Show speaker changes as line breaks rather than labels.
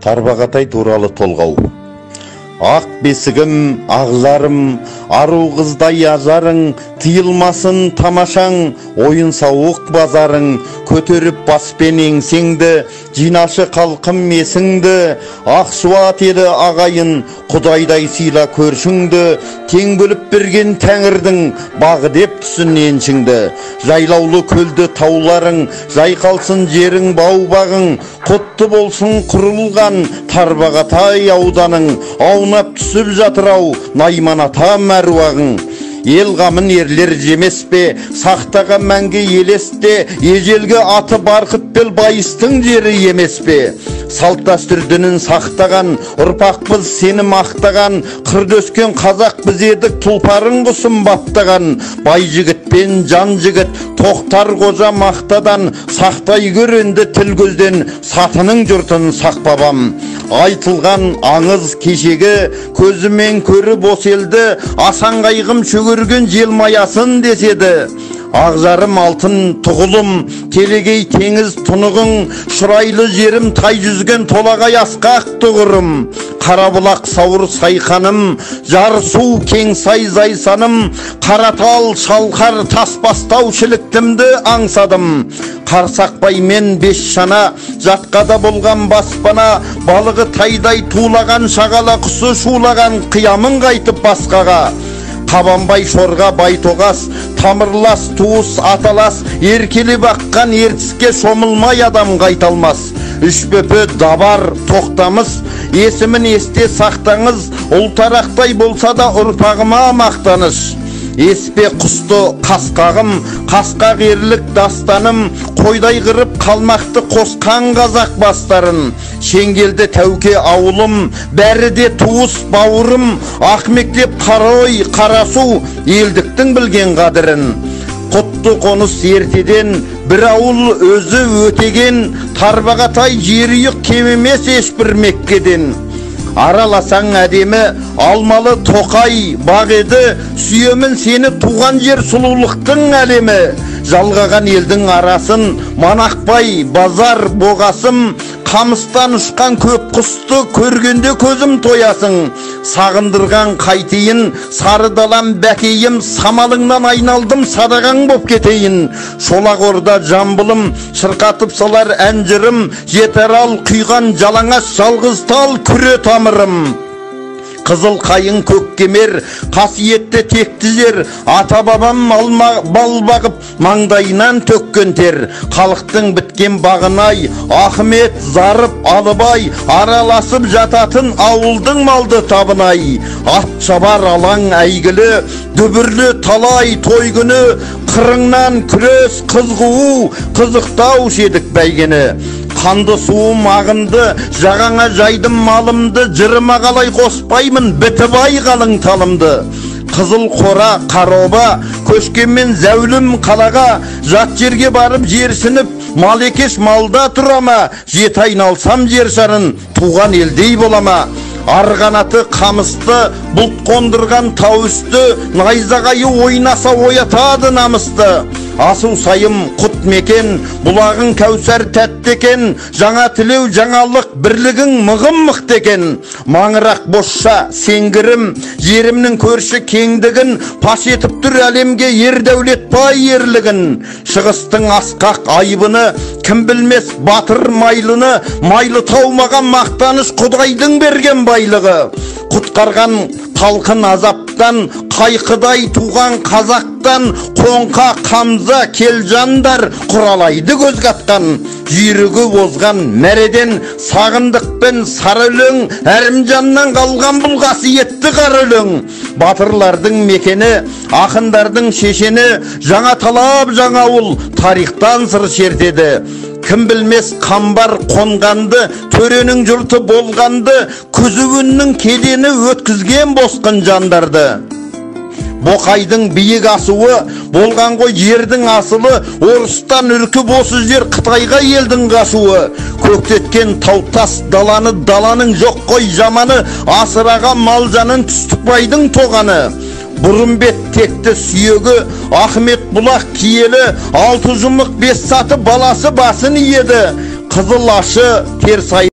Тарбағатай туралы толғау. Ақ бесігім, ағзарым, ару қыздай ажарың, тыйылмасын тамашаң, ойын сауық базарың, көтеріп баспен еңсеңді, жинашы қалқым месіңді, ақ суат еді ағайын, құдайдай сыйла көршіңді, тең бөліп берген тәңірдің, бағы деп түсін еншіңді, жайлаулы көлді тауларың, жайқалсын жерің бау-бағың, құтты болсын құрылған Тарбағатай ауданың, аунап түсіп жатыр-ау Найман ата мәруағың. Ел қамын ерлер жемес пе, сақтаға мәңгі елесте, ежелгі аты барқыт бел байыстың жері емес пе? Салт дәстүрдінің сақтаған, ұрпақпыз сені мақтаған, қырды өскен қазақ біз едік, тұлпарың құсым баптаған, бай жігіт пен жан жігіт, тоқтар қожа мақтадан, сақтай көр енді тіл көзден, сатының жұртын сақпабам. Айтылған аңыз кешегі, көзімен көріп осы елді, асан қайғым шөгерген желмаясын деседі. Ағжарым алтын тұғылым, телегей теңіз тұнығың, шұрайлы жерім тай жүзген толағай асқақ тұғырым. Қарабұлақ сауыр сайқаным, жар су кең сай зайсаным, қаратал шалқар таспастау шіліктімді аңсадым. Қарсақбай мен бес шана, жатқада болған баспана, балығы тайдай тулаған, шағала құсы шулаған, қиямын қайтып басқаға. Қабанбай шорға байтоғас, тамырлас туыс аталас, еркелі баққан ертіске шомылмай адам қайталмас. Үшбөпі дабар тоқтамыз, есімін есте сақтаңыз, ұлтарақтай болса да ұрпағыма мақтаныш. Еспе құсты қасқағым, қасқақ ерлік дастаным, қойдай қырып қалмақты қосқан қазақ бастарын. Шеңгелді тәуке ауылым, бәрі де туыс бауырым, ақмектеп қарой қарасу, елдіктің білген қадірін. Құтты қоныс ертеден, бір ауыл өзі өтеген, Тарбағатай жерүйік кемемес ешбір Меккеден. Араласаң әдемі, алмалы тоқай бақ еді, сүйемін сені туған жер сұлулықтың әлемі. Жалғаған елдің арасын, Манақбай базар боғасым, қамыстан ұшқан көп құсты көргенде көзім тоясың. Сағындырған қайтейін, сары далам бәкейім, самалыңнан айналдым, садағаң боп кетейін. Шолақ орда жамбылым, шырқатып салар әнжірім, жетер ал құйған жалаңаш жалғыз тал күре тамырым. Қызыл қайың көк кемер, қасиетті текті жер, ата бабам бал бағып, маңдайынан төккен тер. Халықтың біткен бағынай, Ахмет, Зарып, Алыбай, араласып жататын ауылдың малды табынай. Ат шабар алаң әйгілі, дүбірлі талай той күні, қырыңнан күрес қызғуу, қызықтау шедік бәйгені. Қанды суым ағынды, жағаңа жайдым малымды, жырыма қалай қоспаймын, бітібай қалың талымды. Қызыл қора, қароба, көшкенмен зәулім қалаға, жат жерге барып жерсініп, мал екеш малда тұрама, жет айналсам жер шарын, туған елдей болама. Арғанаты қамысты, бұлт қондырған тау үсті, найзағайы ойнаса оятады намысты. Асу сайым құт мекен, бұлағың кәусәр тәтті екен, жаңа тілеу жаңалық бірлігің мығым мықты екен. Маңырақ босша сеңгірім, жерімнің көрші кеңдігін, паш етіп тұр әлемге ер дәулет бай ерлігін. Шығыстың асқақ айбыны, кім білмес батыр майлыны, майлы таумаған мақтаныш құдайдың берген байлығы. Құтқарған талқын азаптан, қайқыдай туған қазақтан, қоңқа қамза келжандар құралайды көз қатқан. Жүйрігі бозған мәреден, сағындықпен сары өлең, әрімжаннан қалған бұл қасиетті қара өлең. Батырлардың мекені, ақындардың шешені, жаңа талап жаңа ауыл, тарихтан сыр шертеді. Кім білмес қамбар қонғанды, төренің жұрты болғанды, күзігіннің кедені өткізген босқын жандарды. Боқайдың биік асуы, болған ғой жердің асылы, орыстан үркіп осы жер Қытайға елдің қашуы. Көктеткен таутас даланы, даланың жоқ қой жаманы, асыраған малжанын Түстікбайдың тоғаны. Бұрымбет текті сүйегі, Ахмет бұлақ киелі, 6 жұмық 5 саты баласы басын иеді. Қызыл ашы терсай